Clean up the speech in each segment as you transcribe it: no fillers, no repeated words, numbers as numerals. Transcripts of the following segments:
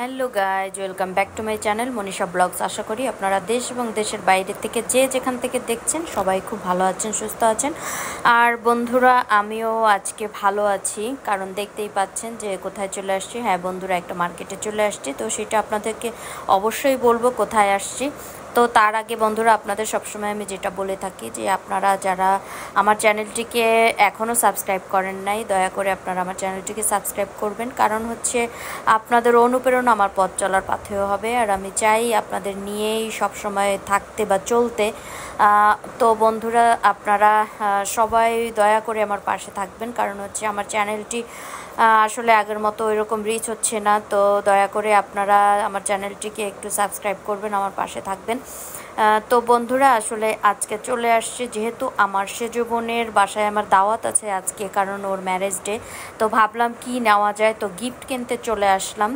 Hello guys, welcome back to my channel Manisha blogs. আশা করি আপনারা দেশ এবং দেশের বাইরে থেকে যে যেখান থেকে দেখছেন সবাই খুব ভালো আছেন, সুস্থ আছেন। আর বন্ধুরা, আমিও আজকে ভালো আছি, কারণ দেখতেই পাচ্ছেন যে কোথায় চলে আসছি। হ্যাঁ বন্ধুরা, একটা মার্কেটে চলে আসছি, তো সেটা আপনাদেরকে অবশ্যই বলবো কোথায় আসছি। তো তার আগে বন্ধুরা, আপনাদের সবসময় আমি যেটা বলে থাকি যে আপনারা যারা আমার চ্যানেলটিকে এখনও সাবস্ক্রাইব করেন নাই, দয়া করে আপনারা আমার চ্যানেলটিকে সাবস্ক্রাইব করবেন। কারণ হচ্ছে আপনাদের অনুপ্রেরণা আমার পথ চলার পাথেয় হবে, আর আমি চাই আপনাদের নিয়েই সবসময় থাকতে বা চলতে। তো বন্ধুরা, আপনারা সবাই দয়া করে আমার পাশে থাকবেন, কারণ হচ্ছে আমার চ্যানেলটি আসলে আগের মতো এরকম রিচ হচ্ছে না। তো দয়া করে আপনারা আমার চ্যানেলটিকে একটু সাবস্ক্রাইব করবেন, আমার পাশে থাকবেন। তো বন্ধুরা, আসলে আজকে চলে আসছে, যেহেতু আমার সেজ বোনের বাসায় আমার দাওয়াত আছে আজকে, কারণ ওর ম্যারেজ ডে। তো ভাবলাম কি নেওয়া যায়, তো গিফট কিনতে চলে আসলাম।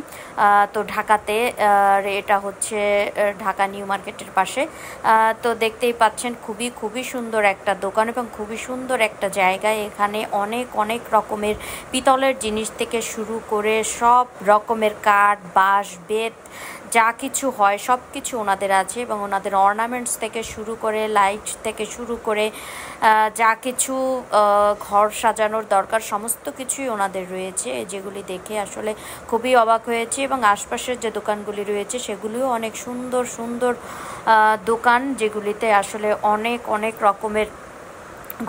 তো ঢাকাতে, এটা হচ্ছে ঢাকা নিউ মার্কেটের পাশে। তো দেখতেই পাচ্ছেন খুবই সুন্দর একটা দোকান এবং খুবই সুন্দর একটা জায়গায়। এখানে অনেক রকমের পিতলের জিনিস থেকে শুরু করে সব রকমের কাঠ, বাঁশ, বেত যা কিছু হয় সব কিছু ওনাদের আছে, এবং ওনাদের অর্নামেন্টস থেকে শুরু করে লাইট থেকে শুরু করে যা কিছু ঘর সাজানোর দরকার সমস্ত কিছুই ওনাদের রয়েছে, যেগুলি দেখে আসলে খুবই অবাক হয়েছে। এবং আশপাশের যে দোকানগুলি রয়েছে সেগুলিও অনেক সুন্দর দোকান, যেগুলিতে আসলে অনেক রকমের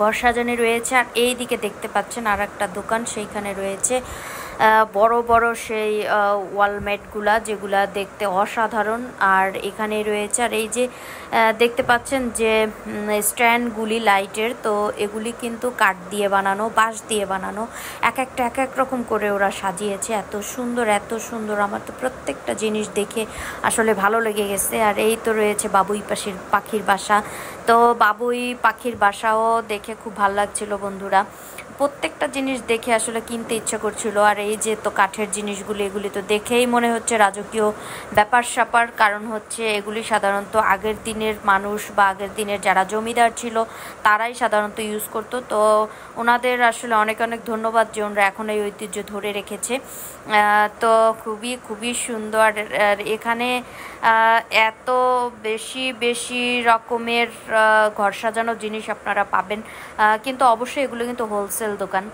ঘর সাজানো রয়েছে। আর এই দিকে দেখতে পাচ্ছেন আর একটা দোকান, সেইখানে রয়েছে বড় সেই ওয়ালমেটগুলা, যেগুলা দেখতে অসাধারণ। আর এখানে রয়েছে, আর এই যে দেখতে পাচ্ছেন যে স্ট্যান্ডগুলি লাইটের, তো এগুলি কিন্তু কাঠ দিয়ে বানানো, বাঁশ দিয়ে বানানো, এক এক রকম করে ওরা সাজিয়েছে। এত সুন্দর, আমার তো প্রত্যেকটা জিনিস দেখে আসলে ভালো লেগে গেছে। আর এই তো রয়েছে বাবুই পাখির বাসা, তো বাবুই পাখির বাসাও দেখে খুব ভালো লাগছিল বন্ধুরা। প্রত্যেকটা জিনিস দেখে আসলে কিনতে ইচ্ছা করছিল। আর এই যে তো কাঠের জিনিসগুলি, এগুলি তো দেখেই মনে হচ্ছে রাজকীয় ব্যাপার স্যাপার, কারণ হচ্ছে এগুলি সাধারণত আগের দিনের মানুষ বা আগের দিনের যারা জমিদার ছিল তারাই সাধারণত ইউজ করতো। তো ওনাদের আসলে অনেক ধন্যবাদ যে ওনারা এখন এই ঐতিহ্য ধরে রেখেছে। তো খুবই সুন্দর। আর এখানে এত বেশি রকমের ঘর সাজানো জিনিস আপনারা পাবেন, কিন্তু অবশ্যই এগুলো কিন্তু হোলসেল দোকান।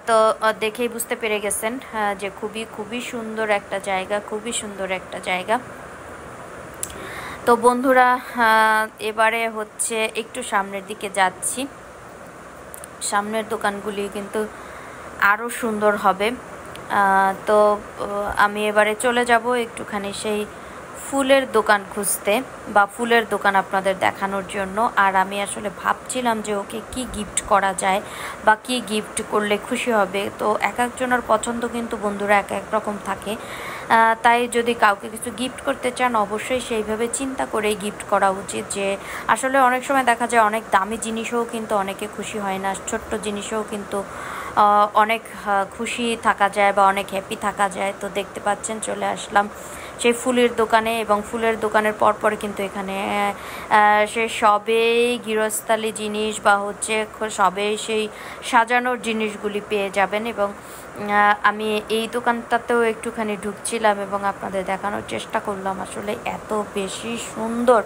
তো দেখেই বুঝতে পেরে গেছেন যে খুবই সুন্দর একটা জায়গা, তো বন্ধুরা এবারে হচ্ছে একটু সামনের দিকে যাচ্ছি। সামনের দোকানগুলি কিন্তু আরও সুন্দর হবে। তো আমি এবারে চলে যাব একটুখানি সেই ফুলের দোকান খুঁজতে, বা ফুলের দোকান আপনাদের দেখানোর জন্য। আর আমি আসলে ভাবছিলাম যে ওকে কি গিফট করা যায় বা কি গিফট করলে খুশি হবে। তো এক একজনের পছন্দ কিন্তু বন্ধুরা এক রকম থাকে, তাই যদি কাউকে কিছু গিফট করতে চান অবশ্যই সেইভাবে চিন্তা করেই গিফট করা উচিত। যে আসলে অনেক সময় দেখা যায় অনেক দামি জিনিসও কিন্তু অনেকে খুশি হয় না, ছোট্ট জিনিসেও কিন্তু অনেক খুশি থাকা যায় বা অনেক হ্যাপি থাকা যায়। তো দেখতে পাচ্ছেন চলে আসলাম সেই ফুলের দোকানে, এবং ফুলের দোকানের পর কিন্তু এখানে সে সবেই গৃহস্থালী জিনিস বা হচ্ছে সবেই সেই সাজানোর জিনিসগুলি পেয়ে যাবেন। এবং আমি এই দোকানটাতেও একটুখানি ঢুকছিলাম এবং আপনাদের দেখানোর চেষ্টা করলাম। আসলে এত বেশি সুন্দর,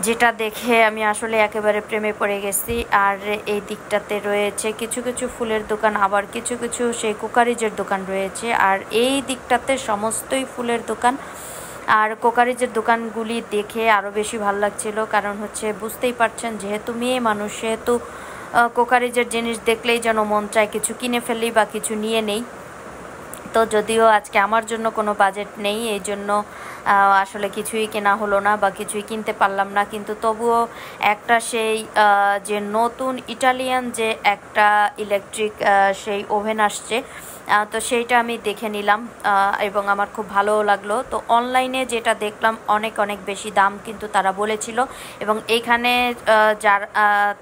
যেটা দেখে আমি আসলে একেবারে প্রেমে পড়ে গেছি। আর এই দিকটাতে রয়েছে কিছু ফুলের দোকান, আবার কিছু সেই কুকারিজের দোকান রয়েছে। আর এই দিকটাতে সমস্তই ফুলের দোকান। আর কুকারিজের দোকানগুলি দেখে আরও বেশি ভালো লাগছিল, কারণ হচ্ছে বুঝতেই পারছেন যেহেতু মেয়ে মানুষ, সেহেতু কুকারিজের জিনিস দেখলেই যেন মন চায় কিছু কিনে ফেলি বা কিছু নিয়ে নেই। তো যদিও আজকে আমার জন্য কোনো বাজেট নেই, এই জন্য আসলে কিছুই কেনা হলো না বা কিছুই কিনতে পারলাম না, কিন্তু তবুও একটা সেই যে নতুন ইটালিয়ান যে একটা ইলেকট্রিক সেই ওভেন আসছে, তো সেইটা আমি দেখে নিলাম এবং আমার খুব ভালোও লাগলো। তো অনলাইনে যেটা দেখলাম অনেক বেশি দাম কিন্তু তারা বলেছিল, এবং এইখানে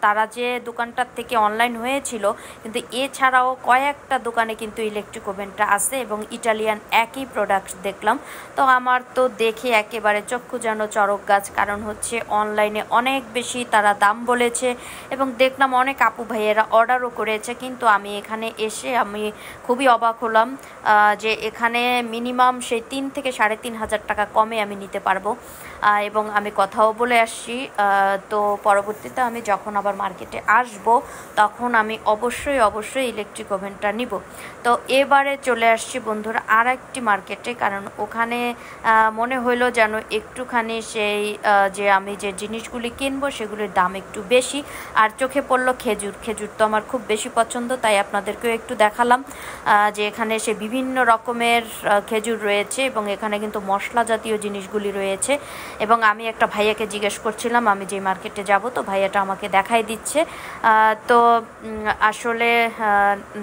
তারা যে দোকানটার থেকে অনলাইন হয়েছিল, কিন্তু এছাড়াও কয়েকটা দোকানে কিন্তু ইলেকট্রিক ওভেনটা আছে এবং ইটালিয়ান একই প্রোডাক্ট দেখলাম। তো আমার তো দেখে একেবারে চক্ষু যেন চড়ক গাছ, কারণ হচ্ছে অনলাইনে অনেক বেশি তারা দাম বলেছে, এবং দেখলাম অনেক আপু ভাইয়েরা অর্ডারও করেছে। কিন্তু আমি এখানে এসে আমি খুবই অবাক হলাম যে এখানে মিনিমাম সেই 3 থেকে 3,500 টাকা কমে আমি নিতে পারবো, এবং আমি কথাও বলে আসছি। তো পরবর্তীতে আমি যখন আবার মার্কেটে আসব তখন আমি অবশ্যই ইলেকট্রিক ওভেনটা নিব। তো এবারে চলে আসছি বন্ধুরা আর একটি মার্কেটে, কারণ ওখানে মনে হইলো যেন একটুখানি সেই যে আমি যে জিনিসগুলি কিনবো সেগুলির দাম একটু বেশি, আর চোখে পড়লো খেজুর তো আমার খুব বেশি পছন্দ, তাই আপনাদেরকেও একটু দেখালাম যে এখানে সে বিভিন্ন রকমের খেজুর রয়েছে এবং এখানে কিন্তু মশলা জাতীয় জিনিসগুলি রয়েছে। এবং আমি একটা ভাইয়াকে জিজ্ঞেস করছিলাম আমি যে মার্কেটে যাব, তো ভাইয়াটা আমাকে দেখাই দিচ্ছে। তো আসলে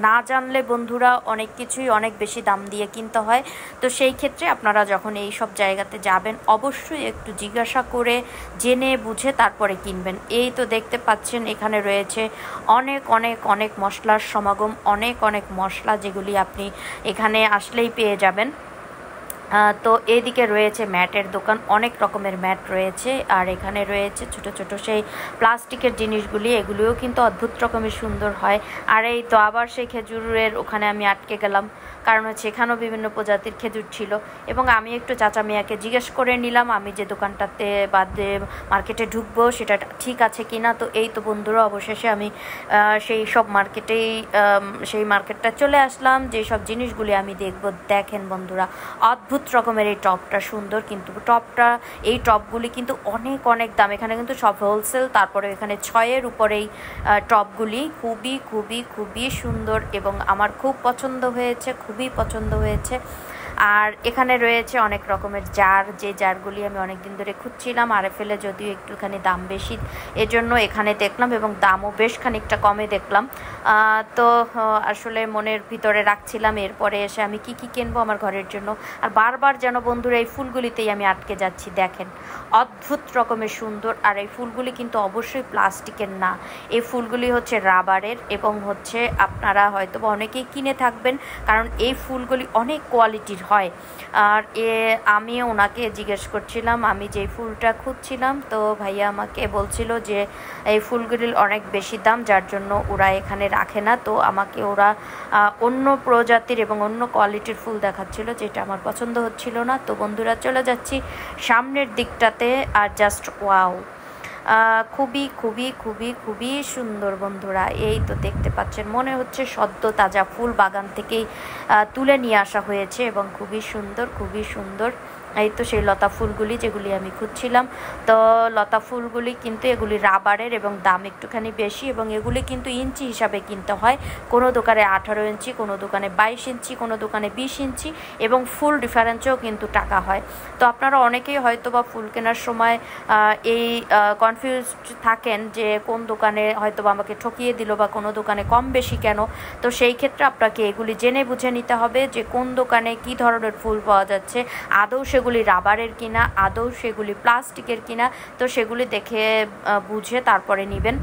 না জানলে বন্ধুরা অনেক কিছুই অনেক বেশি দাম দিয়ে কিনতে হয়। তো সেই ক্ষেত্রে আপনারা যখন এই সব জায়গাতে যাবেন অবশ্যই একটু জিজ্ঞাসা করে জেনে বুঝে তারপরে কিনবেন। এই তো দেখতে পাচ্ছেন এখানে রয়েছে অনেক অনেক অনেক মশলার সমাগম, অনেক অনেক মশলা যেগুলি আপনি এখানে আসলেই পেয়ে যাবেন। তো এইদিকে রয়েছে ম্যাটের দোকান, অনেক রকমের ম্যাট রয়েছে, আর এখানে রয়েছে ছোট ছোট সেই প্লাস্টিকের জিনিসগুলি, এগুলিও কিন্তু অদ্ভুত রকমের সুন্দর হয়। আর এই তো আবার সেই খেজুরের ওখানে আমি আটকে গেলাম, কারণ হচ্ছে এখানেও বিভিন্ন প্রজাতির খেজুর ছিল। এবং আমি একটু চাচা মিয়াকে জিজ্ঞেস করে নিলাম আমি যে দোকানটাতে বা মার্কেটে ঢুকবো সেটা ঠিক আছে কি না। তো এই তো বন্ধুরা অবশেষে আমি সেই মার্কেটটা চলে আসলাম, যেই সব জিনিসগুলি আমি দেখব। দেখেন বন্ধুরা অদ্ভুত রকমের এই টপটা সুন্দর, কিন্তু এই টপগুলি কিন্তু অনেক অনেক দাম। এখানে কিন্তু সব হোলসেল, তারপরে এখানে 6-এর উপরেই টপগুলি খুবই খুবই খুবই সুন্দর এবং আমার খুব পছন্দ হয়েছে, খুবই পছন্দ হয়েছে। আর এখানে রয়েছে অনেক রকমের জার, যে জারগুলি আমি অনেক দিন ধরে খুঁজছিলাম। আরএফএলে যদিও একটুখানি দাম বেশি, এজন্য এখানে দেখলাম এবং দামও বেশ খানিকটা কমে দেখলাম। তো আসলে মনের ভিতরে রাখছিলাম এরপরে এসে আমি কি কিনবো আমার ঘরের জন্য। আর বারবার যেন বন্ধুরা এই ফুলগুলিতেই আমি আটকে যাচ্ছি। দেখেন অদ্ভুত রকমের সুন্দর, আর এই ফুলগুলি কিন্তু অবশ্যই প্লাস্টিকের না, এই ফুলগুলি হচ্ছে রাবারের, এবং হচ্ছে আপনারা হয়তো অনেকেই কিনে থাকবেন কারণ এই ফুলগুলি অনেক কোয়ালিটির হয়। আর আমি ওনাকে জিজ্ঞেস করছিলাম আমি যেই ফুলটা খুঁজছিলাম, তো ভাইয়া আমাকে বলছিল যে এই ফুলগুলির অনেক বেশি দাম, যার জন্য ওরা এখানে রাখে না। তো আমাকে ওরা অন্য প্রজাতির এবং অন্য কোয়ালিটির ফুল দেখাচ্ছিল, যেটা আমার পছন্দ হচ্ছিল না। তো বন্ধুরা চলে যাচ্ছি সামনের দিকটাতে, আর জাস্ট ওয়াও, খুবই খুবই খুবই খুবই সুন্দর বন্ধুরা। এই তো দেখতে পাচ্ছেন মনে হচ্ছে সদ্য তাজা ফুল বাগান থেকেই তুলে নিয়ে আসা হয়েছে এবং খুবই সুন্দর, খুবই সুন্দর। এই তো সেই লতা ফুলগুলি যেগুলি আমি খুঁজছিলাম। তো লতা ফুলগুলি কিন্তু এগুলি রাবারের এবং দাম একটুখানি বেশি, এবং এগুলি কিন্তু ইঞ্চি হিসাবে কিনতে হয়। কোনো দোকানে 18 ইঞ্চি, কোনো দোকানে 22 ইঞ্চি, কোনো দোকানে 20 ইঞ্চি, এবং ফুল ডিফারেন্সেও কিন্তু টাকা হয়। তো আপনারা অনেকেই হয়তো বা ফুল কেনার সময় এই কনফিউজড থাকেন যে কোন দোকানে হয়তো বা আমাকে ঠকিয়ে দিল বা কোনো দোকানে কম বেশি কেন। তো সেই ক্ষেত্রে আপনাকে এগুলি জেনে বুঝে নিতে হবে যে কোন দোকানে কী ধরনের ফুল পাওয়া যাচ্ছে, আদৌ সেগুলি রাবারের কিনা, আদৌ সেগুলি প্লাস্টিকের কিনা। তো সেগুলি দেখে বুঝে তারপরে নেবেন।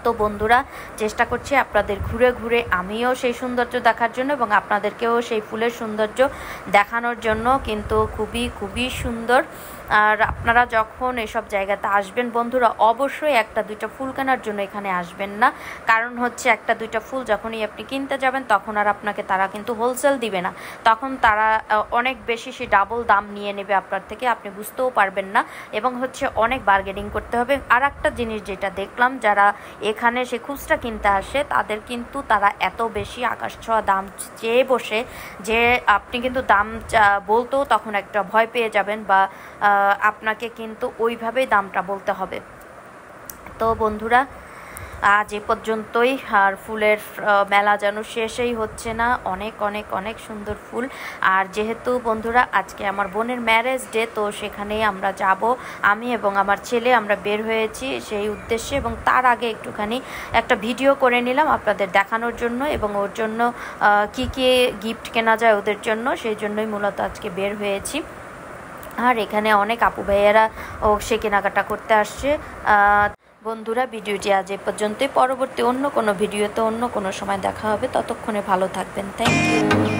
তো বন্ধুরা চেষ্টা করছি আপনাদের ঘুরে ঘুরে আমিও সেই সৌন্দর্য দেখার জন্য এবং আপনাদেরকেও সেই ফুলের সৌন্দর্য দেখানোর জন্য, কিন্তু খুবই খুবই সুন্দর। আর আপনারা যখন এসব জায়গাতে আসবেন বন্ধুরা অবশ্যই একটা দুইটা ফুল কেনার জন্য এখানে আসবেন না, কারণ হচ্ছে একটা দুইটা ফুল যখনই আপনি কিনতে যাবেন তখন আর আপনাকে তারা কিন্তু হোলসেল দিবে না, তখন তারা অনেক বেশি সে ডাবল দাম নিয়ে নেবে আপনার থেকে, আপনি বুঝতেও পারবেন না, এবং হচ্ছে অনেক বার্গেনিং করতে হবে। আর একটা জিনিস যেটা দেখলাম, যারা এখানে সে খুচরা কিনতে আসে তারা এত বেশি আকাশ ছোঁয়া দাম চেয়ে বসে যে আপনি কিন্তু দাম বলতেও তখন একটা ভয় পেয়ে যাবেন, বা আপনাকে কিন্তু ওইভাবেই দামটা বলতে হবে। তো বন্ধুরা আজ এ পর্যন্তই, আর ফুলের মেলা যেন শেষই হচ্ছে না, অনেক অনেক অনেক সুন্দর ফুল। আর যেহেতু বন্ধুরা আজকে আমার বোনের ম্যারেজ ডে, তো সেখানে আমরা যাব, আমি এবং আমার ছেলে আমরা বের হয়েছি সেই উদ্দেশ্যে, এবং তার আগে একটুখানি একটা ভিডিও করে নিলাম আপনাদের দেখানোর জন্য, এবং ওর জন্য কি কি গিফট কেনা যায় ওদের জন্য, সেই জন্যই মূলত আজকে বের হয়েছি। আর এখানে অনেক আপু ভাইয়েরা সে কেনাকাটা করতে আসছে। বন্ধুরা ভিডিওটি আজ এ পর্যন্তই, পরবর্তী অন্য কোনো ভিডিওতে অন্য কোনো সময় দেখা হবে, ততক্ষণে ভালো থাকবেন। Thank you.